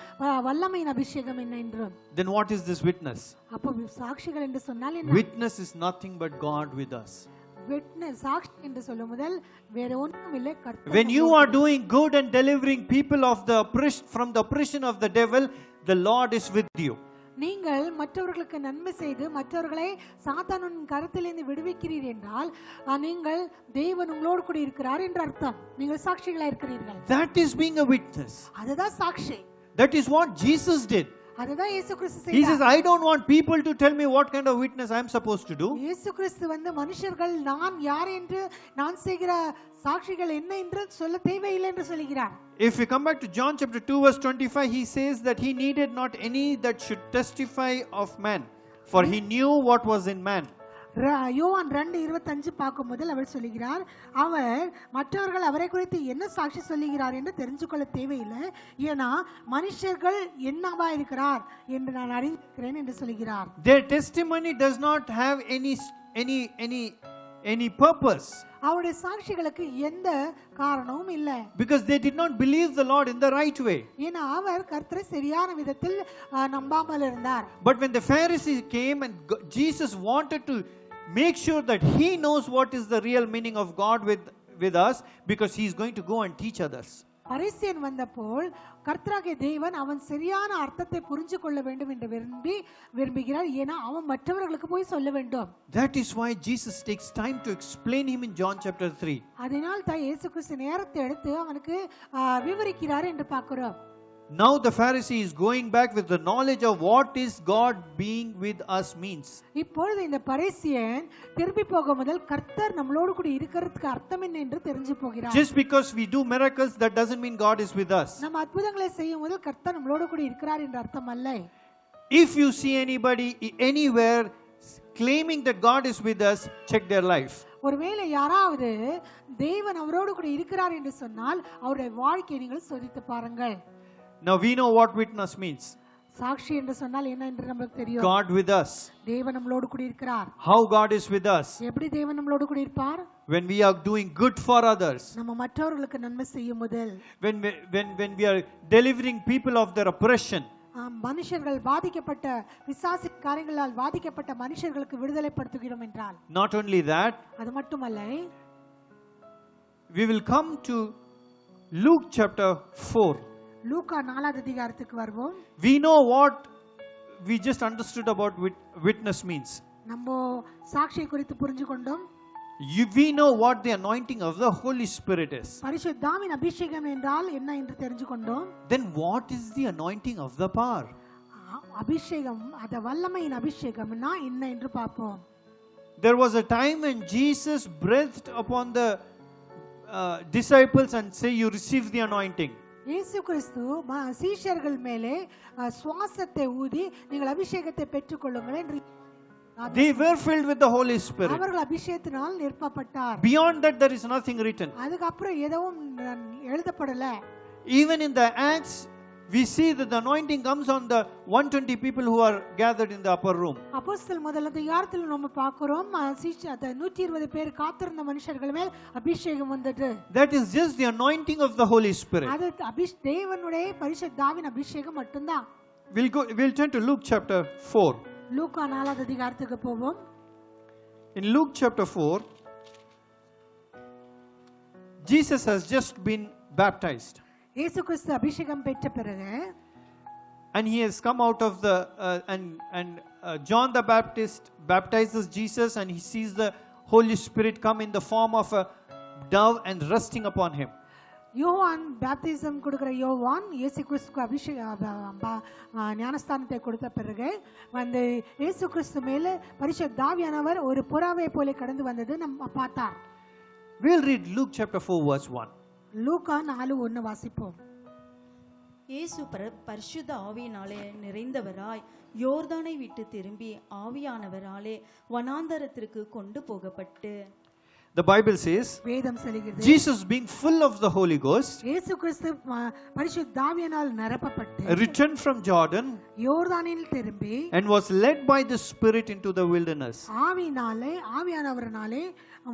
வல்லமையின் அபிஷேகம் என்ன என்றும். Then what is this witness? அப்ப சாட்சிகள் என்று சொன்னால் என்ன? Witness is nothing but God with us. Witness சாட்சி என்று சொல்லும் முதல் வேற ஒன்றும் இல்லை, கர்த்தர். When you are doing good and delivering people from the oppression of the devil, the Lord is with you. நீங்கள் மற்றவர்களுக்கு நன்மை செய்து மற்றவர்களை சாத்தானின் கரத்திலிருந்து விடுவிக்கிறீர் என்றால் நீங்கள் தேவன் உங்களோடு கூட இருக்கிறார் என்ற அர்த்தம். நீங்கள் சாட்சிகளா இருக்கிறீர்கள். That is being a witness. அதுதான் சாட்சி. That is what Jesus did. அதுதான் இயேசு கிறிஸ்து செய்தார். He says, I don't want people to tell me what kind of witness I am supposed to do. இயேசு கிறிஸ்து வந்து மனுஷர்கள் நான் யார் என்று நான் செய்கிற சாட்சிகள் என்ன என்று சொல்ல தேவையில்லை என்று சொல்கிறார். If we come back to John chapter 2 verse 25, he says that he needed not any that should testify of man, for he knew what was in man. யோவான் 2:25 பார்க்கும் முதல் அவர் சொல்கிறார், அவர் மற்றவர்கள் அவரை குறித்து என்ன சாட்சி சொல்லுகிறார் என்று தெரிந்து கொள்ள தேவையில்லை, ஏன்னா மனுஷர்கள் என்னவா இருக்கிறார் என்று நான் அறிந்திருக்கிறேன் என்று சொல்கிறார். Their testimony does not have any purpose. அவருடைய சாட்சிகளுக்கு எந்த காரணமும் இல்லை. Because they did not believe the Lord in the right way. ஏன்னா அவர் கர்த்தரை சரியான விதத்தில் நம்பாமல் இருந்தார். But when the Pharisee came and Jesus wanted to make sure that he knows what is the real meaning of God with us, because he is going to go and teach others. பரிசேயன் வந்தபோல் கர்த்தராகிய தேவன் அவன் சரியான அர்த்தத்தை புரிந்து கொள்ள வேண்டும் என்று விரும்புகிறார், ஏன்னா அவன் மற்றவர்களுக்கு போய் சொல்ல வேண்டும். That is why Jesus takes time to explain him in John chapter 3. அதனால் தான் இயேசு கிறிஸ்து நேரத்தை எடுத்து அவனுக்கு விவரிக்கிறார் என்று பார்க்கிறோம். Now the Pharisee is going back with the knowledge of what is God being with us means. இப்பொழுது இந்த பரிசேயன் திருப்பி போக முதல் கர்த்தர் நம்மளோடு கூட இருக்கிறதுக்கு அர்த்தம் என்ன என்று தெரிஞ்சு போகிறார். Just because we do miracles, that doesn't mean God is with us. நம்ம அற்புதங்களை செய்யும் முதல் கர்த்தர் நம்மளோடு கூட இருக்கிறார் என்ற அர்த்தம் அல்ல. If you see anybody anywhere claiming that God is with us, check their life. ஒருவேளை யாராவது தேவன் அவரோடு கூட இருக்கிறார் என்று சொன்னால் அவருடைய வாழ்க்கையை நீங்கள் சோதித்து பாருங்கள். Now we know what witness means. சாட்சி என்று சொன்னால் என்ன என்று நமக்கு தெரியும். God with us. தேவன் நம்மளோடு கூட இருக்கிறார். How God is with us. எப்படி தேவன் நம்மளோடு கூட இருப்பார்? When we are doing good for others. நம்ம மற்றவர்களுக்கு நன்மை செய்யும் முதல். When we are delivering people of their oppression. மனுஷர்கள் பாதிக்கப்பட்ட பிசாசு காரியங்களால் பாதிக்கப்பட்ட மனுஷர்களுக்கு விடுதலைப்படுத்துகிறோம் என்றால். Not only that. அது மட்டுமல்ல. We will come to Luke chapter 4. லூக்கா 4வது அதிகாரத்துக்கு வருவோம். We know what we just understood about witness means. நம்ம சாட்சியை குறித்து புரிந்து கொண்டோம். We know what the anointing of the Holy Spirit is. பரிசுத்தாவின் அபிஷேகம் என்றால் என்ன என்று தெரிந்து கொண்டோம். Then what is the anointing of the power? அபிஷேகம் அத வல்லமையின் அபிஷேகம்னா என்ன என்று பார்ப்போம். There was a time when Jesus breathed upon the disciples and say, you receive the anointing. இயேசு கிறிஸ்து சீஷர்கள் மேலே சுவாசத்தை ஊதி நீங்கள் அபிஷேகத்தை பெற்றுக்கொள்ளுங்கள் என்று They were filled with the Holy Spirit. அவர்கள் அபிஷேகத்தினால் நிரப்பப்பட்டார். Beyond that there is nothing written. அதுக்கு அப்புறம் எதுவும் எழுதப்படல. Even in the Acts we see that the anointing comes on the 120 people who are gathered in the upper room. அப்போஸ்தலர் முதல் அதிகாரத்தில் நம்ம பார்க்கிறோம் 120 பேர் காத்திருந்த மனுஷர்கள் மேல் அபிஷேகம் வந்தது. That is just the anointing of the Holy Spirit. அது தேவனுடைய பரிசுத்தாவின் அபிஷேகம் மட்டும்தான். We'll turn to Luke chapter 4. லூக்கா 4வது அதிகாரத்துக்கு போவோம். In Luke chapter 4, Jesus has just been baptized. இயேசு கிறிஸ்து அபிஷேகம் பெற்ற பிறகு and he has come out of the John the Baptist baptizes Jesus and he sees the Holy Spirit come in the form of a dove and resting upon him. யோவான் baptism கொடுக்கிற யோவான் இயேசு கிறிஸ்துக்கு ஞானஸ்தானத்தை கொடுத்த பிறகு வந்து இயேசு கிறிஸ்து மேல பரிசுத்த ஆவியானவர் ஒரு புறாவை போல கடந்து வந்தது நம்ம பார்த்தார். We'll read Luke chapter 4 verse 1. லூக்கா 4:1 வாசிப்போம். இயேசு பரிசுத்த ஆவியினாலே நிறைந்தவராய் யோர்தானை விட்டு திரும்பி ஆவியானவராலே வனாந்தரத்திற்கு கொண்டு போகப்பட்டு. The Bible says, வேதம் சொல்கிறது, Jesus being full of the Holy Ghost, இயேசு கிறிஸ்து பரிசுத்த ஆவியினால் நிரப்பப்பட்டு returned from Jordan யோர்தானில் திரும்பி and was led by the Spirit into the wilderness. ஆவியானவராலே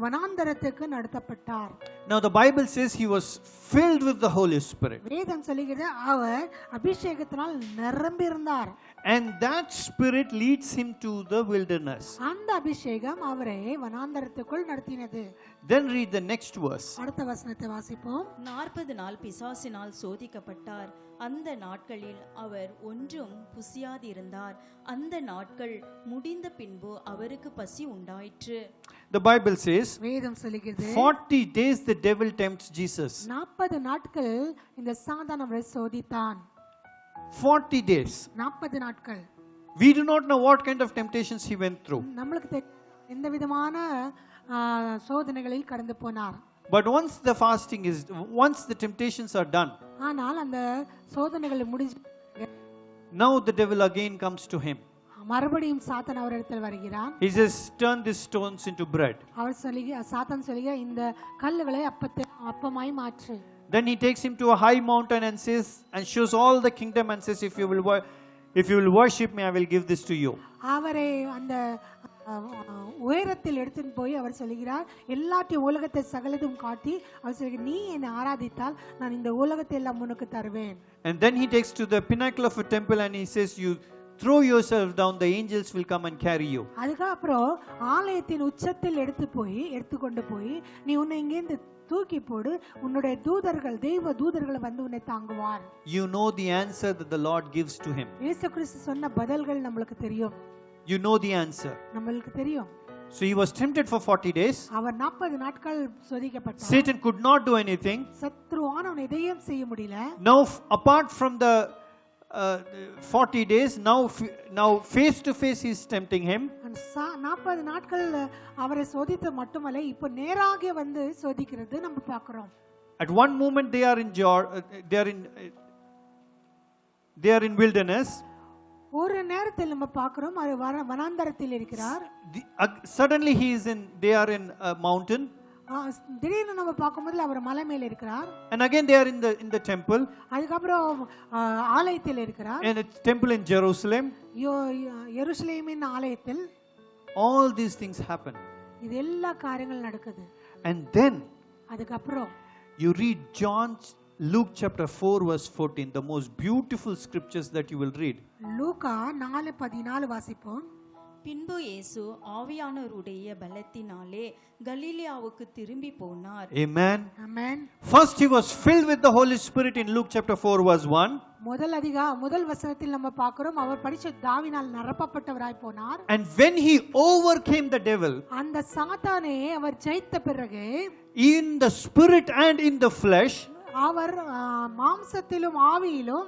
வனாந்தரத்துக்கு நடத்தப்பட்டார். Now the Bible says he was filled with the Holy Spirit. வேதம் சொல்கிறது அவர் அபிஷேகத்தினால் நிரம்பியிருந்தார். And that Spirit leads him to the wilderness. அந்த அபிஷேகம் அவரை வனாந்தரத்துக்குள் நடத்தினது. Then read the next verse. அடுத்த வசனத்தை வாசிப்போம். 40 நாள் பிசாசினால் சோதிக்கப்பட்டார். அந்த நாட்களில் அவர் ஒன்றும் புசியாதிருந்தார். அந்த நாட்கள் முடிந்த பின்பு அவருக்கு பசி உண்டாயிற்று. The Bible says, வேதம் சொல்கிறது, 40 days the devil tempts Jesus. 40 நாட்கள் இந்த சாத்தான் அவரை சோதித்தான். 40 days. 40 நாட்கள். We do not know what kind of temptations he went through. நம்மளுக்கு எந்த விதமான சோதனைகளில் கடந்து போனார். But once the temptations are done, ஆனால் அந்த சோதனைகள் முடிஞ்சு now the devil again comes to him. மறுபடியும் சாத்தான் அவரிடத்தில் வருகிறான். He says, turn these stones into bread. சாத்தான் சொல்லுங்க, இந்த கல்லுகளை அப்பமாய் மாற்று. Then he takes him to a high mountain and says, and shows all the kingdom and says, if you will worship me, I will give this to you. அவரை அந்த உயரத்தில் எடுத்துன்னு போய் அவர் சொல்கிறார், எல்லாத்தையும் உலகத்தை சகலதும் காட்டி அவர் சொல்கிறார், நீ என்னை ஆராதித்தால் நான் இந்த உலகத்தை எல்லாம் உனக்கு தருவேன். And then he takes to the pinnacle of a temple and he says, you throw yourself down, the angels will come and carry you. அதுக்கு அப்புறம் ஆலயத்தின் உச்சத்தில் எடுத்துக்கொண்டு போய் நீ உன்னை இங்கேருந்து தூக்கி போடு, உன்னுடைய தெய்வ தூதர்கள் வந்து உன்னை தாங்குவார். You know the answer that the Lord gives to him. இயேசு கிறிஸ்து சொன்ன பதில்கள் நமக்கு தெரியும். You know the answer. நமக்கு தெரியும். So he was tempted for 40 days. அவர் 40 நாட்கள் சோதிக்கப்பட்டார். Satan could not do anything. சத்ருவானவன் எதையும் செய்ய முடியல. Now apart from the 40 days, now face to face he is tempting him. 40 நாட்கள் அவரை சோதித்து மட்டுமல்ல, இப்போ நேராக வந்து சோதிக்கிறது நம்ம பார்க்கிறோம். At one moment they are in wilderness. ஒரு நேரத்தில் நம்ம பார்க்கிறோம் அவர் வனாந்தரத்தில் இருக்கிறார். Suddenly they are in a mountain. திடீர்னு நம்ம பார்க்கும்போது அவர் மலை மேல இருக்கிறார். And again they are in the temple. அதுக்கப்புறம் ஆலயத்தில் இருக்கிறார். And it's temple in Jerusalem. எருசலேமின் ஆலயத்தில் all these things happen. இது எல்லா காரியங்கள் நடக்குது. And then அதுக்கப்புறம் you read Luke chapter 4 verse 14, the most beautiful scriptures that you will read. லூக்கா 4:14 வாசிப்போம். பின்பு இயேசு ஆவியானவருடைய பலத்தினாலே கலிலேயாவுக்கு திரும்பி போனார். Amen. Amen. First he was filled with the Holy Spirit in Luke chapter 4 verse 1. முதல் வசனத்தில் நம்ம பார்க்கிறோம் அவர் பரிசுத்தாவினால் நிரப்பப்பட்டவராய் போனார். And when he overcame the devil, அந்த சாத்தானை அவர் ஜெயித்த பிறகு in the spirit and in the flesh, our மாம்சத்திலும் ஆவியிலும்,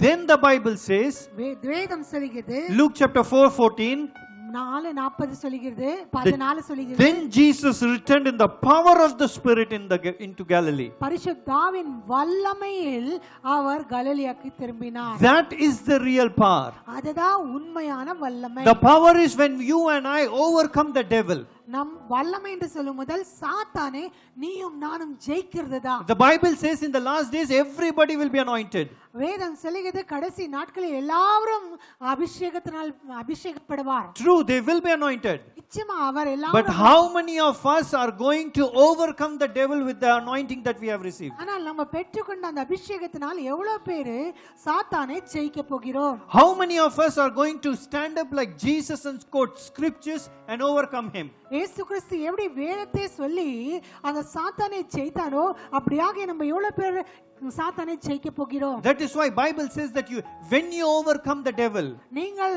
then the Bible says, வேதம் சொல்கிறது, Luke chapter 4:14, 4:40 சொல்கிறது, 14 சொல்கிறது, then Jesus returned in the power of the Spirit into Galilee. பரிசுத்தாவின் வல்லமையில் அவர் கலிலேயாவுக்கு திரும்பினார். That is the real power. அதுதான் உண்மையான வல்லமை. The power is when you and I overcome the devil. நம் வல்லமை என்று சொல்லும் முதல் சாத்தானை நீயும் நானும் ஜெயிக்கிறதுதான். The Bible says in the last days everybody will be anointed. வேதம் சொல்லுகிறது கடைசி நாட்களில் எல்லாரும் அபிஷேகப்படுவார். True, they will be anointed. நிச்சயமா அவர் எல்லாரும். But how many of us are going to overcome the devil with the anointing that we have received? ஆனால் நம்ம பெற்றுக்கொண்ட அந்த அபிஷேகத்தினால் எவ்வளவு பேர் சாத்தானை ஜெயிக்க போகிறோம்? How many of us are going to stand up like Jesus and quote scriptures and overcome him? இயேசு கிறிஸ்து எப்படி வேதத்தை சொல்லி அந்த சாத்தானை ஜெயித்தானோ அப்படியாக நம்ம எவ்வளவு பேர் சாத்தானை ஜெயிக்க போகிறோம்? That is why Bible says that when you overcome the devil, நீங்கள்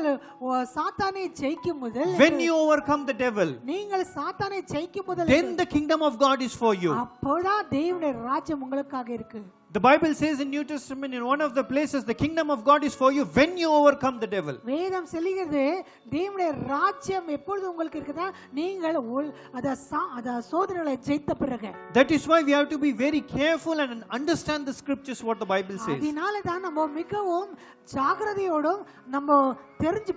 சாத்தானை ஜெயிக்கும் முதல், when you overcome the devil, நீங்கள் சாத்தானை ஜெயிக்கும் முதல், then the kingdom of God is for you. அப்போதான் தேவனுடைய ராஜ்யம் உங்களுக்காக இருக்கு. The Bible says in New Testament in one of the places the kingdom of God is for you when you overcome the devil. வேதம் சொல்லுகிறது தேவனுடைய ராஜ்யம் எப்பொழுது உங்களுக்கு இருக்குதா நீங்கள் அத சோதனைகளை ஜெயித்த பிறகு. That is why we have to be very careful and understand the scriptures what the Bible says. அதனால தான் நம்ம மிகவும் ஜாக்கிரதையோடும் நம்ம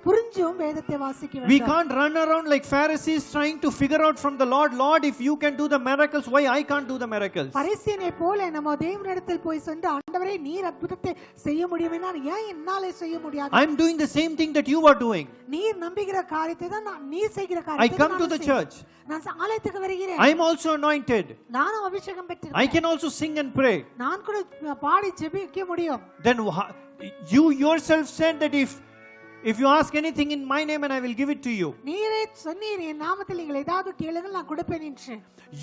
புரிஞ்சும் வேதத்தை வாசிக்க வேண்டும். We can't run around like Pharisees trying to figure out from the Lord, if you can do the miracles, why I can't do the miracles? பரிசேயனை போல நம்ம தேவனிடத்தில் போய் சென்று ஆண்டவரே நீர் அற்புதத்தை செய்ய முடியுமே ஏன் என்னாலே செய்ய முடியாது? I am doing the same thing that you are doing. நீர் நம்புகிற காரியத்தை தான் நீர் செய்கிற காரியத்தை I come to the church. நான் ஆலயத்துக்கு வருகிறேன். I am also anointed. நானும் அபிஷேகம் பெற்றிருக்கேன். I can also sing and pray. நான் கூட பாடி ஜெபிக்க முடியும். Then you yourself said that if you ask anything in my name and I will give it to you. நீரே சொன்னீர் என் நாமத்தில் நீங்கள் ஏதாவது கேளுங்கள் நான் கொடுப்பேன் என்று.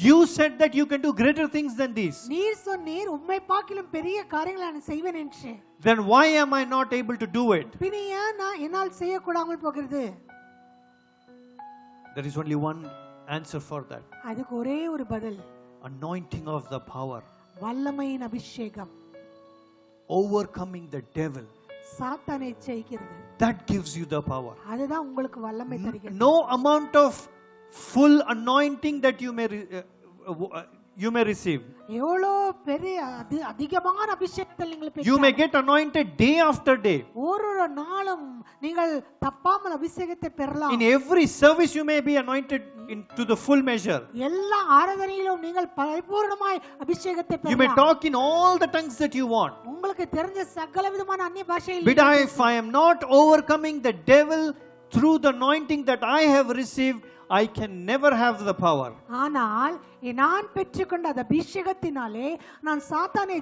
You said that you can do greater things than these. நீர் சொன்னீர் உம்மை பார்க்கிலும் பெரிய காரியங்களை நான் செய்வேன் என்று. Then why am I not able to do it? பின்ன ஏன் நான் என்னால் செய்ய கூடாமல் போகிறது? There is only one answer for that. அதுக்கு ஒரே ஒரு பதில். Anointing of the power. வல்லமையின் அபிஷேகம். Overcoming the devil. சாத்தானை ஜெயிக்கிறது. That gives you the power. அதுதான் உங்களுக்கு வல்லமை தருகிறது. No amount of full anointing that you may receive. எவ்வளோ பெரிய அதிகமான அபிஷேகத்தை நீங்கள் பெற்றால் You may get anointed day after day. ஒரு நாளும் நீங்கள் தப்பாமல் அபிஷேகத்தை பெறலாம். In every service you may be anointed to the full measure. எல்லா ஆராதனையிலும் நீங்கள் பரிபூர்ணமாய் அபிஷேகத்தை பெறலாம். You may talk in all the tongues that you want. உங்களுக்கு தெரிஞ்ச சகல விதமான அந்நிய பாஷையில். But if I am not overcoming the devil through the anointing that I have received, I can never have the power. ஆனால் நான் பெற்றுக்கொண்ட அந்த அபிஷேகத்தினாலே நான் சாத்தானை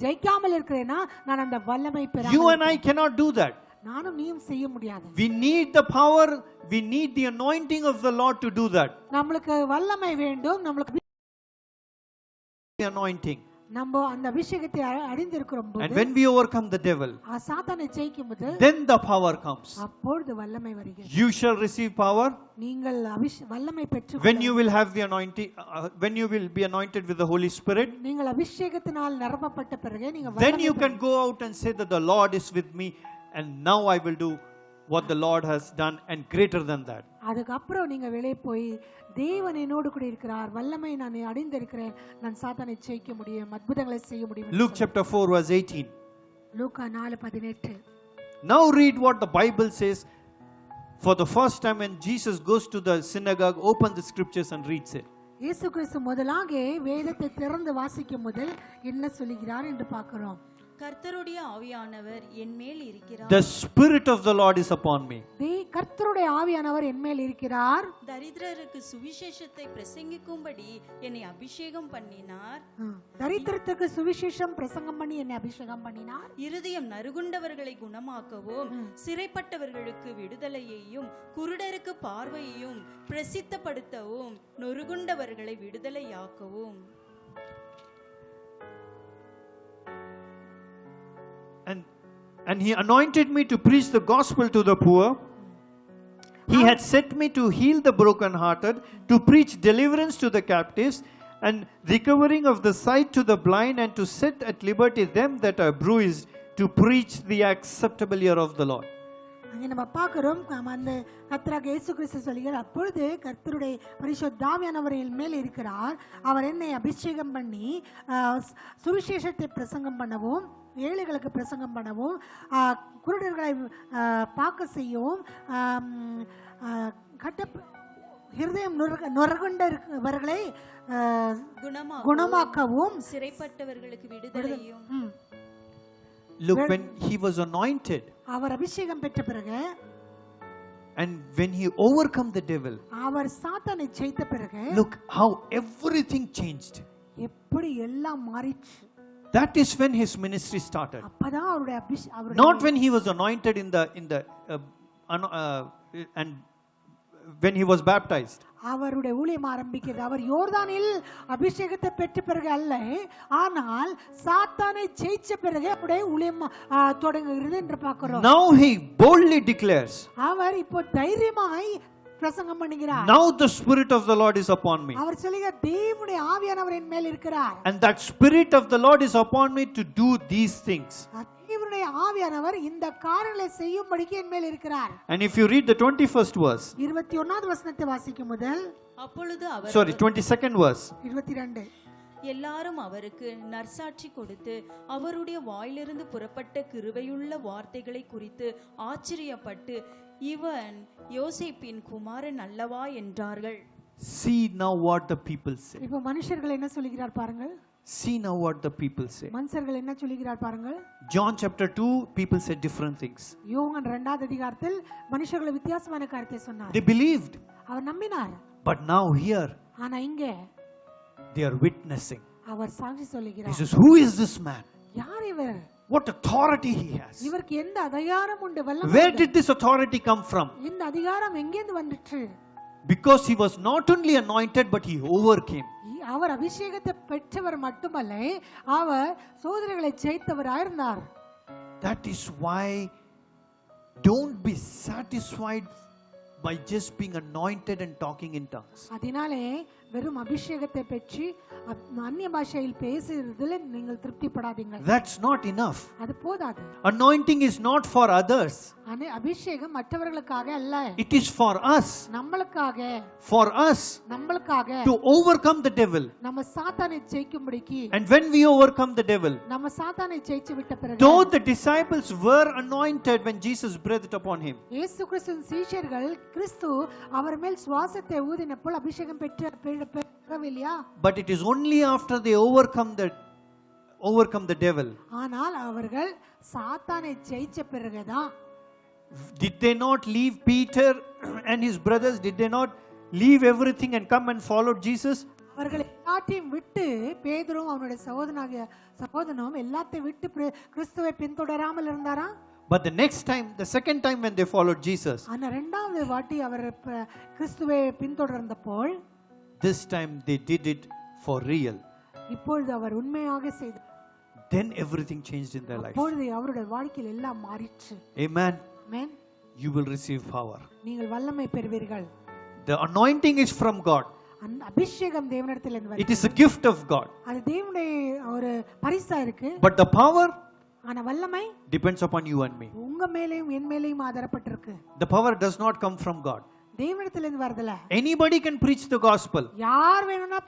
ஜெயிக்காமல் இருக்கிறேனா நான் அந்த வல்லமை பெற. You and I cannot do that. நானும் நீயும் செய்ய முடியாது. We need the power, we need the anointing of the Lord to do that. நமக்கு வல்லமை வேண்டும், நமக்கு The anointing. நம்ம அந்த அபிஷேகத்தை அடைந்திருக்கிறோம் போது, And when we overcome the devil, சாத்தானை ஜெயிக்கும்போது then the power comes. அப்பொழுது வல்லமை வருகிறது. You shall receive power நீங்கள் வல்லமை பெற்று when you will have the anointing, when you will be anointed with the Holy Spirit. நீங்கள் அபிஷேகத்தினால் நிரப்பப்பட்ட பிறகு நீங்க Then you can go out and say that the Lord is with me and now I will do what the Lord has done and greater than that. அதுக்கு அப்புறம் நீங்க வெளியே போய் தேவன் என்னோடு கூட இருக்கிறார், வல்லமை நான் அடைந்திருக்கிறேன், நான் சாத்தானை ஜெயிக்க முடியும், அற்புதங்களை செய்ய முடியும். Luke chapter 4 verse 18. Luca 4:18. Now read what the Bible says. For the first time when Jesus goes to the synagogue, open the scriptures and reads it. இயேசு கிறிஸ்து முதலாக வேதத்தை திறந்து வாசிக்கும் முதல் என்ன சொல்லுகிறார் என்று பார்க்கிறோம். கர்த்தருடைய ஆவியானவர் என் மேல் இருக்கிறார். The Spirit of the Lord is upon me. கர்த்தருடைய ஆவியானவர் என் மேல் இருக்கிறார். தரித்திரருக்கு சுவிசேஷத்தை பிரசங்கிக்கும்படி என்னை அபிஷேகம் பண்ணினார். தரித்திரத்துக்கு சுவிசேஷம் பிரசங்கம் பண்ணி என்னை அபிஷேகம் பண்ணினார். இருதயம் நறுகுண்டவர்களை குணமாக்கவும், சிறைப்பட்டவர்களுக்கு விடுதலையையும், குருடருக்கு பார்வையையும் பிரசித்தப்படுத்தவும், நொறுகுண்டவர்களை விடுதலையாக்கவும். And he anointed me to preach the gospel to the poor. He had set me to heal the brokenhearted, to preach deliverance to the captives, and recovering of the sight to the blind, and to set at liberty them that are bruised, to preach the acceptable year of the Lord. அங்கே நம்ம பார்க்கிறோம், அந்த கர்த்தராகிய இயேசு கிறிஸ்து சொல்கிறார், அப்பொழுது கர்த்தருடைய பரிசுத்த ஆவியானவர் என் மேல் இருக்கிறார். அவர் என்னை அபிஷேகம் பண்ணி சுவிசேஷத்தை பிரசங்கம் பண்ணவும், ஏழைகளுக்கு பிரசங்கம் பண்ணவும், குருடர்களை பார்க்க செய்யவும், ஹிருதயம் நொறுகுண்டவர்களை குணமாக்கவும், சிறைப்பட்டவர்களுக்கு விடுதலையும். Look, when he was anointed, அவர் அபிஷேகம் பெற்ற பிறகு, and when he overcome the devil, அவர் சாத்தானை ஜெயித்த பிறகு, look how everything changed. எப்படி எல்லாம் மாறிச்சு. That is when his ministry started. அப்பதான் அவருடைய Not when he was anointed in the and when he was baptized. அவருடைய ஊழியம் ஆரம்பிக்கிறது அவர் யோர்தானில் அபிஷேகத்தை பெற்ற பிறகு அல்ல, ஆனால் சாத்தானை ஜெயிச்ச பிறகு அவருடைய ஊழியம் தொடங்குகிறது என்று பார்க்கிறோம். Now he boldly declares, அவர் இப்போ தைரியமாய் பிரசங்கம் பண்ணுகிறார். Now the Spirit of the Lord is upon me. அவர் சொல்லுகிறார், தேவனுடைய ஆவியானவர் என் மேல் இருக்கிறார். And that Spirit of the Lord is upon me to do these things. தேவனுடைய ஆவியானவர் இந்த காரியங்களை செய்யும்படிக்கு என் மேல் இருக்கிறார். And if you read the 21st verse, 21வது வசனத்தை வாசிக்கும் முதல், அப்பொழுது அவர் 22nd verse, 22, எல்லாரும் அவருக்கு நற்சாட்சி கொடுத்து அவருடைய வாயிலிருந்து புறப்பட்ட கிருபையுள்ள வார்த்தைகளை குறித்து ஆச்சரியப்பட்டு, இவன் யோசேப்பின் குமாரன் அல்லவா என்றார்கள். See now what the people say. இப்போ மனுஷர்கள் என்ன சொல்கிறார் பாருங்கள். See now what the people say. மனுஷர்கள் என்ன சொல்கிறார் பாருங்கள். John chapter 2, people said different things. யோவான் 2வது அதிகாரத்தில் மனுஷர்கள் வித்தியாசமான காரியத்தை சொன்னார். They believed. அவர் நம்பினார். But now here, ஆனா இங்கே they are witnessing. அவர் சாட்சி சொல்கிறார். He says, who is this man? யார் இவர்? What authority he has? இவருக்கு எந்த அதிகாரம் உண்டு? வல்லமை. Where did this authority come from? இந்த அதிகாரம் எங்கிருந்து வந்துச்சு? Because he was not only anointed, but he overcame. அவர் அபிஷேகத்தை பெற்றவர் மட்டுமல்ல, அவர் சோதனைகளை ஜெயித்தவராயிருந்தார். That is why don't be satisfied by just being anointed and talking in tongues. அதனாலே வெறும் அபிஷேகத்தை பெற்று அந்நிய பாஷையில் பேசுறதுல நீங்கள் திருப்திப்படாதீங்க. That's not enough. அது போதாது. Anointing is not for others. அபிஷேகம் மற்றவர்களுக்காக அல்ல. It is for us. நம்மளுக்காக. For us. நம்மளுக்காக. To overcome the devil. நம்ம சாத்தானை ஜெயிக்கும்படிக்கு. And when we overcome the devil, நம்ம சாத்தானை ஜெயிச்சு விட்ட பிறகு, though the disciples were anointed when Jesus breathed upon him, இயேசு கிறிஸ்துவின் சீஷர்கள் கிறிஸ்து அவர் மேல் சுவாசத்தை ஊதினപ്പോൾ அபிஷேகம் பெற்றவில்லையா? but it is only after they overcome the devil. ஆனால் அவர்கள் சாத்தானை ஜெயிச்ச பிறகுதான். Did they not leave Peter and his brothers? Did they not leave everything and come and follow Jesus? அவர்கள் எல்லாத்தையும் விட்டு, பேதுரும் அவனுடைய சகோதரனும் எல்லாத்தையும் விட்டு கிறிஸ்துவை பின்தொடராமல் இருந்தாரா? But the next time, the second time when they followed Jesus, ஆனா இரண்டாவது வாட்டி அவர் கிறிஸ்துவை பின்தொடர்ந்தപ്പോൾ, this time they did it for real. இப்பொழுது அவர் உண்மையாக செய்தார். Then everything changed in their life. அப்பொழுது அவருடைய வாழ்க்கையில் எல்லாம் மாறிச்சு. Amen. Amen. You will receive power. நீங்கள் வல்லமை பெறுவீர்கள். The anointing is from God. அந்த அபிஷேகம் தேவனிடத்திலிருந்து வருது. It is a gift of God. அது தேவனுடைய ஒரு பரிசா இருக்கு. But the power ஆனா வல்லமை depends upon you and me. உங்க மேலயும் என் மேலயும் ஆதாரப்பட்டிருக்கு. The power does not come from God. தேவனிடத்திலிருந்து வரதல. Anybody can preach the gospel. யார் வேணும்னா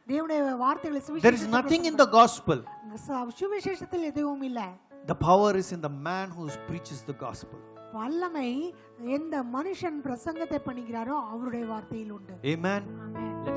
தேவனுடைய வார்த்தைகளை சுவிசேஷத்தை There is nothing in the gospel. சுவிசேஷத்தில் எதுவும் இல்ல. The power is in the man who preaches the gospel. வல்லமை எந்த மனுஷன் பிரசங்கத்தை பண்ணுகிறாரோ அவருடைய வார்த்தையில் உண்டு. Amen. Amen. Let